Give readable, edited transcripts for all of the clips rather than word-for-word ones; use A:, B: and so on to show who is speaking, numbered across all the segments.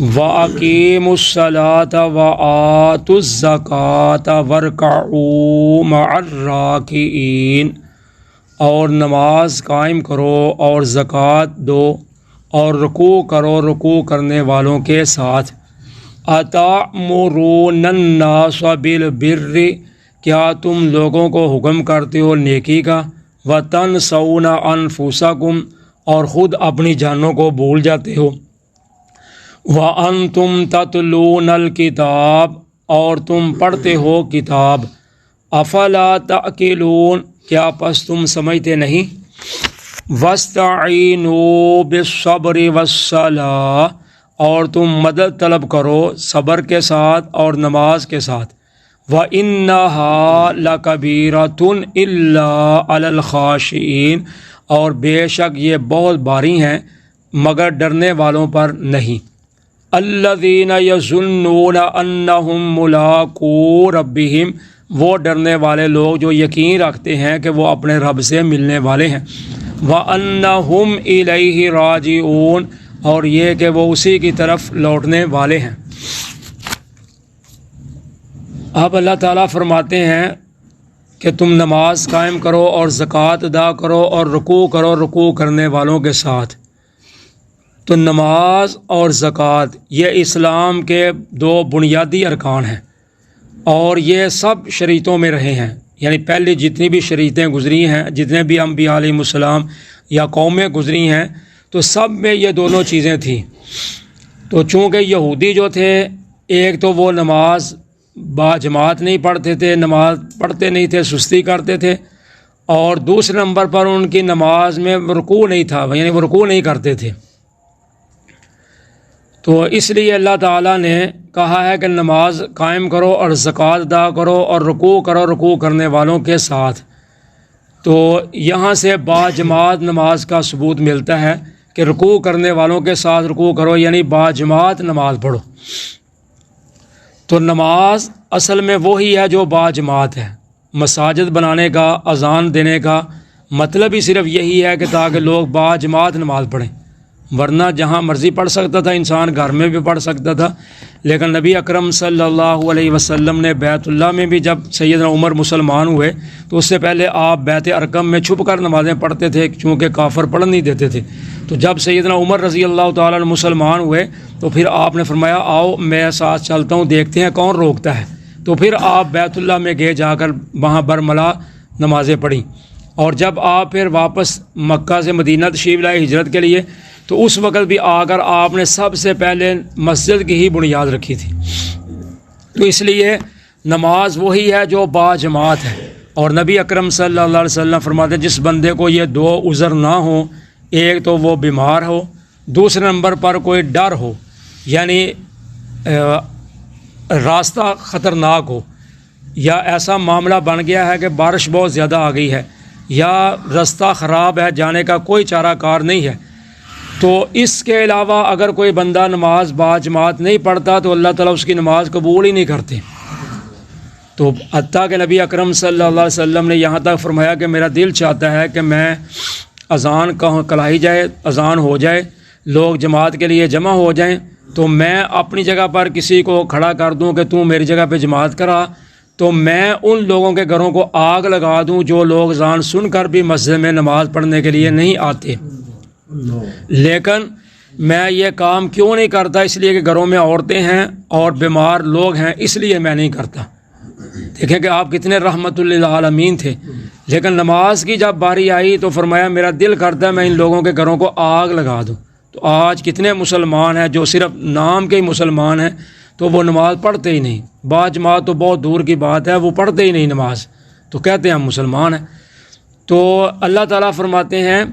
A: وَأَقِیمُوا الصَّلَاةَ وَآتُوا الزَّکَاةَ وَارْکَعُوا مَعَ الرَّاکعِینَ، اور نماز قائم کرو اور زکوٰۃ دو اور رکوع کرو رکوع کرنے والوں کے ساتھ۔ أَتَأْمُرُونَ النَّاسَ بِالْبِرِّ، کیا تم لوگوں کو حکم کرتے ہو نیکی کا، وَتَنْسَوْنَ أَنفُسَکُمْ، اور خود اپنی جانوں کو بھول جاتے ہو، وَأَنْتُمْ تَتْلُونَ الْکِتَابَ، اور تم پڑھتے ہو کتاب، أَفَلَا تَعْقِلُونَ، کیا پس تم سمجھتے نہیں؟ وَاسْتَعِینُوا بِالصَّبْرِ وَالصَّلَاةِ، اور تم مدد طلب کرو صبر کے ساتھ اور نماز کے ساتھ، وَإِنَّهَا لَكَبِیرَةٌ إِلَّا عَلَى الْخَاشِعِینَ، اور بے شک یہ بہت بھاری ہیں مگر ڈرنے والوں پر نہیں۔ الَّذِینَ یَظُنُّونَ أَنَّهُم مُّلَاقُو رَبِّهِمْ، وہ ڈرنے والے لوگ جو یقین رکھتے ہیں کہ وہ اپنے رب سے ملنے والے ہیں، وَأَنَّهُمْ إِلَیْهِ رَاجِعُونَ، اور یہ کہ وہ اسی کی طرف لوٹنے والے ہیں۔ اب اللہ تعالیٰ فرماتے ہیں کہ تم نماز قائم کرو اور زکوٰۃ ادا کرو اور رکوع کرو رکوع کرنے والوں کے ساتھ۔ تو نماز اور زکوٰۃ یہ اسلام کے دو بنیادی ارکان ہیں، اور یہ سب شریعتوں میں رہے ہیں، یعنی پہلے جتنی بھی شریعتیں گزری ہیں، جتنے بھی انبیاء علیہ السلام یا قومیں گزری ہیں، تو سب میں یہ دونوں چیزیں تھیں۔ تو چونکہ یہودی جو تھے، ایک تو وہ نماز باجماعت نہیں پڑھتے تھے، نماز پڑھتے نہیں تھے، سستی کرتے تھے، اور دوسرے نمبر پر ان کی نماز میں رکوع نہیں تھا، یعنی وہ رکوع نہیں کرتے تھے۔ تو اس لیے اللہ تعالیٰ نے کہا ہے کہ نماز قائم کرو اور زکوٰۃ ادا کرو اور رکوع کرو رکوع کرنے والوں کے ساتھ۔ تو یہاں سے باجماعت نماز کا ثبوت ملتا ہے کہ رکوع کرنے والوں کے ساتھ رکوع کرو، یعنی باجماعت نماز پڑھو۔ تو نماز اصل میں وہی ہے جو باجماعت ہے۔ مساجد بنانے کا، اذان دینے کا مطلب ہی صرف یہی ہے کہ تاکہ لوگ باجماعت نماز پڑھیں، ورنہ جہاں مرضی پڑھ سکتا تھا انسان، گھر میں بھی پڑھ سکتا تھا، لیکن نبی اکرم صلی اللہ علیہ وسلم نے بیت اللہ میں بھی جب سیدنا عمر مسلمان ہوئے تو اس سے پہلے آپ بیت ارقم میں چھپ کر نمازیں پڑھتے تھے، چونکہ کافر پڑھ نہیں دیتے تھے۔ تو جب سیدنا عمر رضی اللہ تعالیٰ عنہ مسلمان ہوئے تو پھر آپ نے فرمایا آؤ میں ساتھ چلتا ہوں، دیکھتے ہیں کون روکتا ہے۔ تو پھر آپ بیت اللہ میں گئے، جا کر وہاں برملا نمازیں پڑھیں، اور جب آپ پھر واپس مکہ سے مدینہ تشریف لائے ہجرت کے لیے، تو اس وقت بھی آ کر آپ نے سب سے پہلے مسجد کی ہی بنیاد رکھی تھی۔ تو اس لیے نماز وہی ہے جو باجماعت ہے، اور نبی اکرم صلی اللہ علیہ وسلم فرماتے ہیں جس بندے کو یہ دو عذر نہ ہوں، ایک تو وہ بیمار ہو، دوسرے نمبر پر کوئی ڈر ہو، یعنی راستہ خطرناک ہو، یا ایسا معاملہ بن گیا ہے کہ بارش بہت زیادہ آ گئی ہے، یا راستہ خراب ہے، جانے کا کوئی چارہ کار نہیں ہے، تو اس کے علاوہ اگر کوئی بندہ نماز باجماعت نہیں پڑھتا تو اللہ تعالیٰ اس کی نماز قبول ہی نہیں کرتے۔ تو حتیٰ کہ نبی اکرم صلی اللہ علیہ وسلم نے یہاں تک فرمایا کہ میرا دل چاہتا ہے کہ میں اذان کہلائی جائے، اذان ہو جائے، لوگ جماعت کے لیے جمع ہو جائیں، تو میں اپنی جگہ پر کسی کو کھڑا کر دوں کہ تم میری جگہ پہ جماعت کرا، تو میں ان لوگوں کے گھروں کو آگ لگا دوں جو لوگ اذان سن کر بھی مسجد میں نماز پڑھنے کے لیے نہیں آتے۔ لیکن میں یہ کام کیوں نہیں کرتا؟ اس لیے کہ گھروں میں عورتیں ہیں اور بیمار لوگ ہیں، اس لیے میں نہیں کرتا۔ دیکھیں کہ آپ کتنے رحمت للعالمین تھے، لیکن نماز کی جب باری آئی تو فرمایا میرا دل کرتا ہے میں ان لوگوں کے گھروں کو آگ لگا دوں۔ تو آج کتنے مسلمان ہیں جو صرف نام کے ہی مسلمان ہیں، تو وہ نماز پڑھتے ہی نہیں، باجماعت تو بہت دور کی بات ہے، وہ پڑھتے ہی نہیں نماز، تو کہتے ہیں ہم مسلمان ہیں۔ تو اللہ تعالیٰ فرماتے ہیں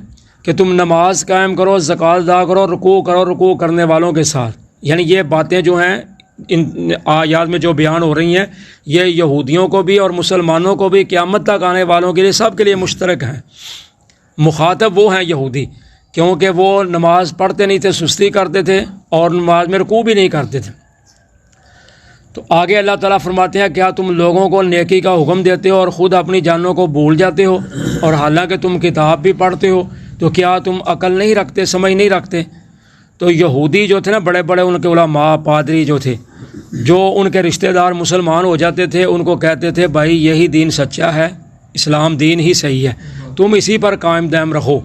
A: کہ تم نماز قائم کرو، زکوٰۃ ادا کرو، رکوع کرنے والوں کے ساتھ، یعنی یہ باتیں جو ہیں ان آیات میں جو بیان ہو رہی ہیں، یہ یہودیوں کو بھی اور مسلمانوں کو بھی، قیامت تک آنے والوں کے لیے سب کے لیے مشترک ہیں۔ مخاطب وہ ہیں یہودی، کیونکہ وہ نماز پڑھتے نہیں تھے، سستی کرتے تھے، اور نماز میں رکوع بھی نہیں کرتے تھے۔ تو آگے اللہ تعالیٰ فرماتے ہیں کیا تم لوگوں کو نیکی کا حکم دیتے ہو اور خود اپنی جانوں کو بھول جاتے ہو، اور حالانکہ تم کتاب بھی پڑھتے ہو، تو کیا تم عقل نہیں رکھتے، سمجھ نہیں رکھتے؟ تو یہودی جو تھے نا بڑے بڑے ان کے علماء پادری جو تھے، جو ان کے رشتہ دار مسلمان ہو جاتے تھے، ان کو کہتے تھے بھائی یہی دین سچا ہے، اسلام دین ہی صحیح ہے، تم اسی پر قائم دائم رہو۔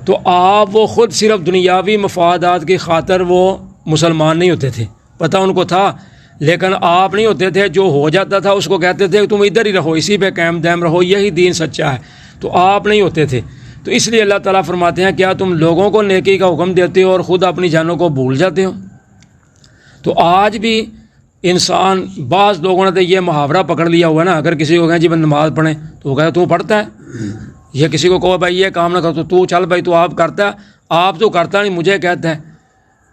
A: تو آپ وہ خود صرف دنیاوی مفادات کی خاطر وہ مسلمان نہیں ہوتے تھے، پتہ ان کو تھا، لیکن آپ نہیں ہوتے تھے، جو ہو جاتا تھا اس کو کہتے تھے تم ادھر ہی رہو، اسی پہ قائم دائم رہو، یہی دین سچا ہے، تو آپ نہیں ہوتے تھے۔ تو اس لیے اللہ تعالیٰ فرماتے ہیں کیا تم لوگوں کو نیکی کا حکم دیتے ہو اور خود اپنی جانوں کو بھول جاتے ہو؟ تو آج بھی انسان، بعض لوگوں نے تو یہ محاورہ پکڑ لیا ہوا ہے نا، اگر کسی کو کہیں جی نماز پڑھیں تو وہ کہتا تو پڑھتا ہے، یہ کسی کو کہو بھائی یہ کام نہ کرو تو چل بھائی تو آپ کرتا ہے، آپ تو کرتا نہیں مجھے کہتا ہے۔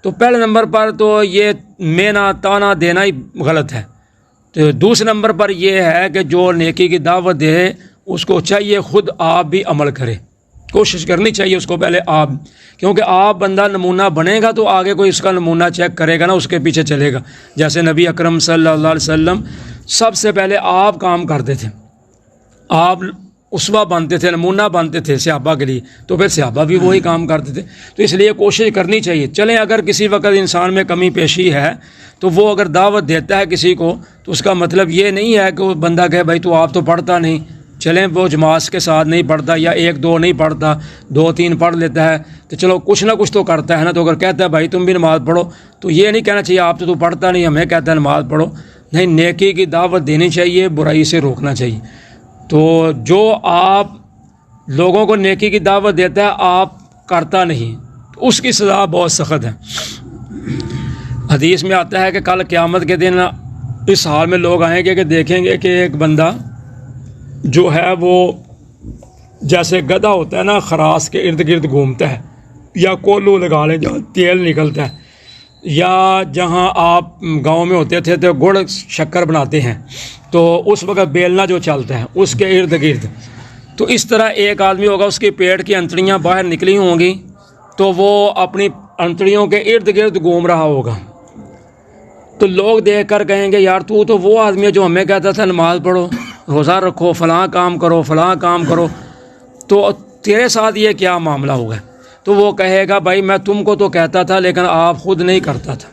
A: تو پہلے نمبر پر تو یہ مینا تانا دینا ہی غلط ہے۔ تو دوسرے نمبر پر یہ ہے کہ جو نیکی کی دعوت دے اس کو چاہیے خود آپ بھی عمل کرے، کوشش کرنی چاہیے اس کو پہلے آپ، کیونکہ آپ بندہ نمونہ بنے گا تو آگے کوئی اس کا نمونہ چیک کرے گا نا، اس کے پیچھے چلے گا۔ جیسے نبی اکرم صلی اللہ علیہ وسلم سب سے پہلے آپ کام کرتے تھے، آپ اسوہ بنتے تھے، نمونہ بنتے تھے صحابہ کے لیے، تو پھر صحابہ بھی وہی کام کرتے تھے۔ تو اس لیے کوشش کرنی چاہیے۔ چلیں اگر کسی وقت انسان میں کمی پیشی ہے تو وہ اگر دعوت دیتا ہے کسی کو تو اس کا مطلب یہ نہیں ہے کہ وہ بندہ کہے بھائی تو آپ تو پڑھتا نہیں، چلیں وہ جماعت کے ساتھ نہیں پڑھتا یا ایک دو نہیں پڑھتا، دو تین پڑھ لیتا ہے تو چلو کچھ نہ کچھ تو کرتا ہے نا، تو اگر کہتا ہے بھائی تم بھی نماز پڑھو تو یہ نہیں کہنا چاہیے آپ تو پڑھتا نہیں ہمیں کہتا ہے نماز پڑھو، نہیں، نیکی کی دعوت دینی چاہیے، برائی سے روکنا چاہیے۔ تو جو آپ لوگوں کو نیکی کی دعوت دیتا ہے آپ کرتا نہیں تو اس کی سزا بہت سخت ہے۔ حدیث میں آتا ہے کہ کل قیامت کے دن اس حال میں لوگ آئیں گے کہ دیکھیں گے کہ ایک بندہ جو ہے وہ جیسے گدھا ہوتا ہے نا، خراس کے ارد گرد گھومتا ہے، یا کولو لگا لیں جہاں تیل نکلتا ہے، یا جہاں آپ گاؤں میں ہوتے تھے تو گڑ شکر بناتے ہیں تو اس وقت بیلنا جو چلتا ہے اس کے ارد گرد، تو اس طرح ایک آدمی ہوگا اس کے پیٹ کی انتڑیاں باہر نکلی ہوں گی تو وہ اپنی انتڑیوں کے ارد گرد گھوم رہا ہوگا، تو لوگ دیکھ کر کہیں گے یار تو وہ آدمی ہے جو ہمیں کہتا تھا نماز پڑھو، روزہ رکھو، فلاں کام کرو، فلاں کام کرو، تو تیرے ساتھ یہ کیا معاملہ ہوگا؟ تو وہ کہے گا بھائی میں تم کو تو کہتا تھا لیکن آپ خود نہیں کرتا تھا۔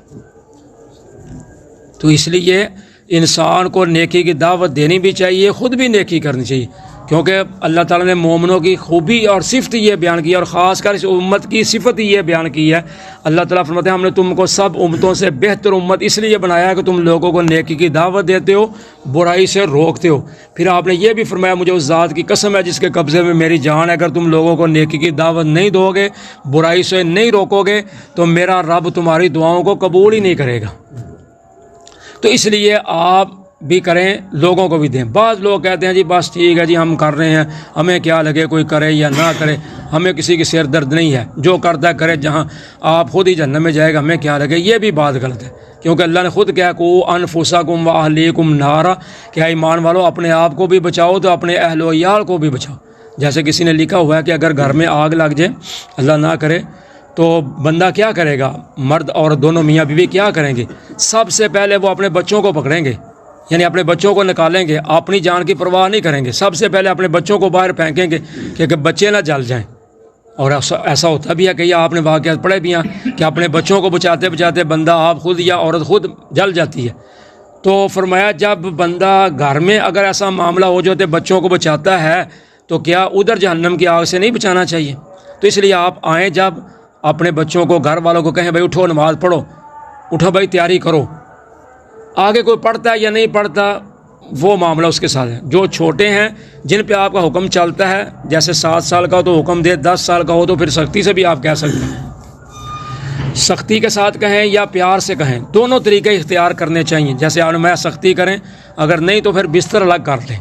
A: تو اس لیے انسان کو نیکی کی دعوت دینی بھی چاہیے، خود بھی نیکی کرنی چاہیے، کیونکہ اللہ تعالیٰ نے مومنوں کی خوبی اور صفت یہ بیان کی ہے، اور خاص کر اس امت کی صفت یہ بیان کی ہے۔ اللہ تعالیٰ فرماتے ہیں ہم نے تم کو سب امتوں سے بہتر امت اس لیے بنایا ہے کہ تم لوگوں کو نیکی کی دعوت دیتے ہو، برائی سے روکتے ہو۔ پھر آپ نے یہ بھی فرمایا مجھے اس ذات کی قسم ہے جس کے قبضے میں میری جان ہے، اگر تم لوگوں کو نیکی کی دعوت نہیں دو گے، برائی سے نہیں روکو گے تو میرا رب تمہاری دعاؤں کو قبول ہی نہیں کرے گا۔ تو اس لیے آپ بھی کریں، لوگوں کو بھی دیں۔ بعض لوگ کہتے ہیں جی بس ٹھیک ہے جی ہم کر رہے ہیں، ہمیں کیا لگے کوئی کرے یا نہ کرے، ہمیں کسی کی سر درد نہیں ہے، جو کرتا ہے کرے، جہاں آپ خود ہی جہنم میں جائے گا ہمیں کیا لگے۔ یہ بھی بات غلط ہے، کیونکہ اللہ نے خود کہا کو انفسکم واہلیکم نارا، کہ ایمان والو اپنے آپ کو بھی بچاؤ تو اپنے اہل و عیال کو بھی بچاؤ۔ جیسے کسی نے لکھا ہوا ہے کہ اگر گھر میں آگ لگ جائے، اللہ نہ کرے، تو بندہ کیا کرے گا؟ مرد اور دونوں میاں بیوی کیا کریں گے؟ سب سے پہلے وہ اپنے بچوں کو پکڑیں گے، یعنی اپنے بچوں کو نکالیں گے، اپنی جان کی پرواہ نہیں کریں گے، سب سے پہلے اپنے بچوں کو باہر پھینکیں گے کہ بچے نہ جل جائیں۔ اور ایسا ہوتا بھی ہے کہ آپ نے واقعات پڑھے بھی ہیں کہ اپنے بچوں کو بچاتے بچاتے بندہ آپ خود یا عورت خود جل جاتی ہے۔ تو فرمایا جب بندہ گھر میں اگر ایسا معاملہ ہو جو بچوں کو بچاتا ہے تو کیا ادھر جہنم کی آگ سے نہیں بچانا چاہیے؟ تو اس لیے آپ آئیں، جب اپنے بچوں کو، گھر والوں کو کہیں بھائی اٹھو نماز پڑھو، اٹھو بھائی تیاری کرو۔ آگے کوئی پڑھتا ہے یا نہیں پڑھتا وہ معاملہ اس کے ساتھ ہے۔ جو چھوٹے ہیں جن پہ آپ کا حکم چلتا ہے، جیسے 7 سال کا ہو تو حکم دے، 10 سال کا ہو تو پھر سختی سے بھی آپ کہہ سکتے ہیں، سختی کے ساتھ کہیں یا پیار سے کہیں، دونوں طریقے اختیار کرنے چاہیے۔ جیسے میں سختی کریں، اگر نہیں تو پھر بستر الگ کر لیں،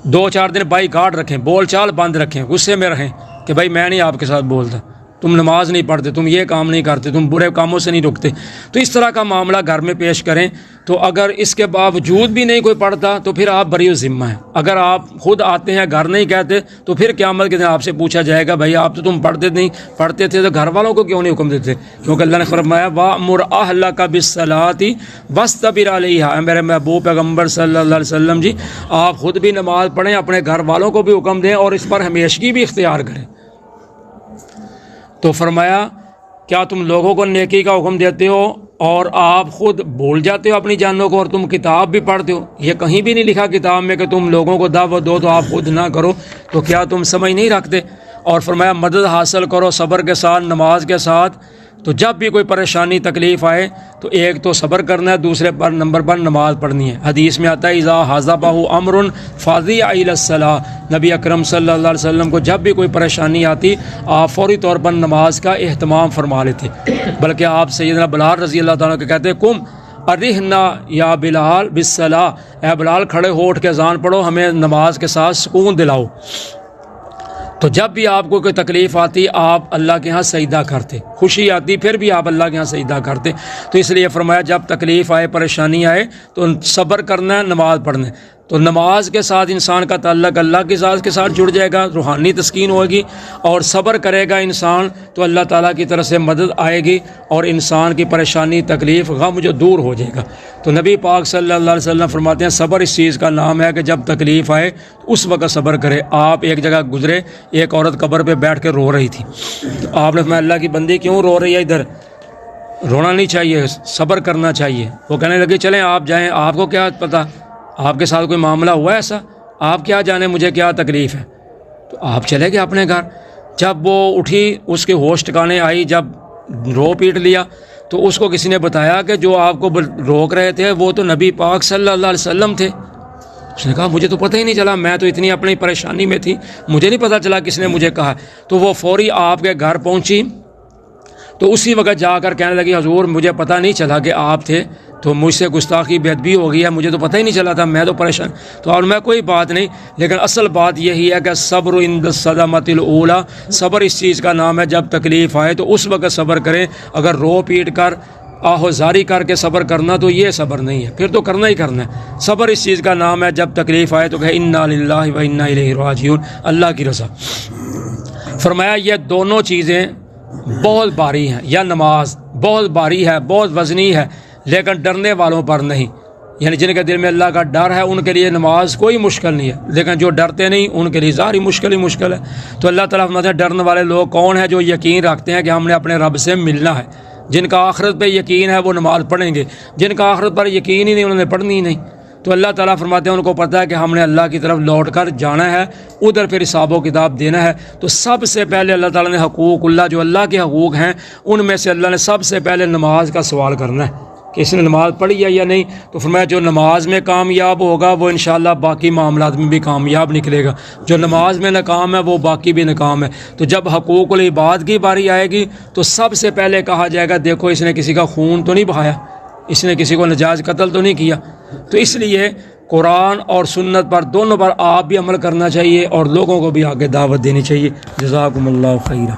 A: 2-4 دن بائی کاٹ رکھیں، بول چال بند رکھیں، غصے میں رہیں کہ بھائی میں نہیں آپ کے ساتھ بولتا، تم نماز نہیں پڑھتے، تم یہ کام نہیں کرتے، تم برے کاموں سے نہیں رکتے۔ تو اس طرح کا معاملہ گھر میں پیش کریں۔ تو اگر اس کے باوجود بھی نہیں کوئی پڑھتا تو پھر آپ بری ذمہ ہیں۔ اگر آپ خود آتے ہیں گھر نہیں کہتے تو پھر قیامت کے دن آپ سے پوچھا جائے گا بھائی آپ تو تم پڑھتے تھے تو گھر والوں کو کیوں نہیں حکم دیتے؟ کیونکہ اللہ نے فرمایا وَأْمُرْ أَهْلَكَ بِالصَّلَاةِ وَاسْتَبِرْ عَلَيْهَا، میرے محبوب پیغمبر صلی اللہ علیہ وسلم جی آپ خود بھی نماز پڑھیں، اپنے گھر والوں کو بھی حکم دیں اور اس پر ہمیشگی بھی اختیار کریں۔ تو فرمایا کیا تم لوگوں کو نیکی کا حکم دیتے ہو اور آپ خود بھول جاتے ہو اپنی جانوں کو، اور تم کتاب بھی پڑھتے ہو؟ یہ کہیں بھی نہیں لکھا کتاب میں کہ تم لوگوں کو دعوت دو تو آپ خود نہ کرو، تو کیا تم سمجھ نہیں رکھتے؟ اور فرمایا مدد حاصل کرو صبر کے ساتھ، نماز کے ساتھ۔ تو جب بھی کوئی پریشانی تکلیف آئے تو ایک تو صبر کرنا ہے، دوسرے پر نمبر پر نماز پڑھنی ہے۔ حدیث میں آتا ہے اذا حضبہ امر فاضی الی الصلاۃ، نبی اکرم صلی اللہ علیہ وسلم کو جب بھی کوئی پریشانی آتی آپ فوری طور پر نماز کا اہتمام فرما لیتے، بلکہ آپ سیدنا بلال رضی اللہ تعالیٰ کو کہتے کم ارحنا یا بلال بالصلاۃ، اے بلال کھڑے ہو اٹھ کے اذان پڑھو، ہمیں نماز کے ساتھ سکون دلاؤ۔ تو جب بھی آپ کو کوئی تکلیف آتی آپ اللہ کے ہاں سجدہ کرتے، خوشی آتی پھر بھی آپ اللہ کے ہاں سجدہ کرتے۔ تو اس لیے فرمایا جب تکلیف آئے پریشانی آئے تو صبر کرنا ہے، نماز پڑھنا ہے۔ تو نماز کے ساتھ انسان کا تعلق اللہ کی ذات کے ساتھ جڑ جائے گا، روحانی تسکین ہوگی، اور صبر کرے گا انسان تو اللہ تعالیٰ کی طرف سے مدد آئے گی اور انسان کی پریشانی تکلیف غم جو دور ہو جائے گا۔ تو نبی پاک صلی اللہ علیہ وسلم فرماتے ہیں صبر اس چیز کا نام ہے کہ جب تکلیف آئے تو اس وقت صبر کرے۔ آپ ایک جگہ گزرے، ایک عورت قبر پہ بیٹھ کے رو رہی تھی، تو آپ نے فرمایا اللہ کی بندی کیوں رو رہی ہے؟ ادھر رونا نہیں چاہیے، صبر کرنا چاہیے۔ وہ کہنے لگے چلیں آپ جائیں، آپ کو کیا پتہ، آپ کے ساتھ کوئی معاملہ ہوا ہے ایسا، آپ کیا جانے مجھے کیا تکلیف ہے؟ تو آپ چلے گئے اپنے گھر۔ جب وہ اٹھی اس کے ہوش ٹھکانے آئی، جب رو پیٹ لیا تو اس کو کسی نے بتایا کہ جو آپ کو روک رہے تھے وہ تو نبی پاک صلی اللہ علیہ وسلم تھے۔ اس نے کہا مجھے تو پتہ ہی نہیں چلا، میں تو اتنی اپنی پریشانی میں تھی، مجھے نہیں پتہ چلا کس نے مجھے کہا۔ تو وہ فوری آپ کے گھر پہنچی تو اسی وقت جا کر کہنے لگی حضور مجھے پتہ نہیں چلا کہ آپ تھے، تو مجھ سے گستاخی بے ادبی ہو گئی ہے، مجھے تو پتہ ہی نہیں چلا تھا، میں تو پریشان۔ تو اور میں کوئی بات نہیں، لیکن اصل بات یہی ہے کہ صبر عند الصدمۃ الاولیٰ، صبر اس چیز کا نام ہے جب تکلیف آئے تو اس وقت صبر کریں۔ اگر رو پیٹ کر آہوزاری کر کے صبر کرنا تو یہ صبر نہیں ہے، پھر تو کرنا ہی کرنا ہے۔ صبر اس چیز کا نام ہے جب تکلیف آئے تو کہ انا للہ و انا الیہ راجعون، اللہ کی رضا۔ فرمایا یہ دونوں چیزیں بہت بھاری ہیں، یا نماز بہت بھاری ہے، بہت وزنی ہے، لیکن ڈرنے والوں پر نہیں، یعنی جن کے دل میں اللہ کا ڈر ہے ان کے لیے نماز کوئی مشکل نہیں ہے، لیکن جو ڈرتے نہیں ان کے لیے ظاہری مشکل ہی مشکل ہے۔ تو اللہ تعالیٰ فرماتے ہیں ڈرنے والے لوگ کون ہیں؟ جو یقین رکھتے ہیں کہ ہم نے اپنے رب سے ملنا ہے، جن کا آخرت پہ یقین ہے وہ نماز پڑھیں گے، جن کا آخرت پر یقین ہی نہیں انہوں نے پڑھنی ہی نہیں۔ تو اللہ تعالیٰ فرماتے ہیں ان کو پتہ ہے کہ ہم نے اللہ کی طرف لوٹ کر جانا ہے، ادھر پھر حساب و کتاب دینا ہے۔ تو سب سے پہلے اللہ تعالیٰ نے حقوق اللہ، جو اللہ کے حقوق ہیں ان میں سے اللہ نے سب سے پہلے نماز کا سوال کرنا ہے کہ اس نے نماز پڑھی ہے یا نہیں۔ تو فرمایا جو نماز میں کامیاب ہوگا وہ انشاءاللہ باقی معاملات میں بھی کامیاب نکلے گا، جو نماز میں ناکام ہے وہ باقی بھی ناکام ہے۔ تو جب حقوق العباد کی باری آئے گی تو سب سے پہلے کہا جائے گا دیکھو اس نے کسی کا خون تو نہیں بہایا، اس نے کسی کو ناجائز قتل تو نہیں کیا۔ تو اس لیے قرآن اور سنت پر دونوں پر آپ بھی عمل کرنا چاہیے اور لوگوں کو بھی آگے دعوت دینی چاہیے۔ جزاکم اللہ خیرہ۔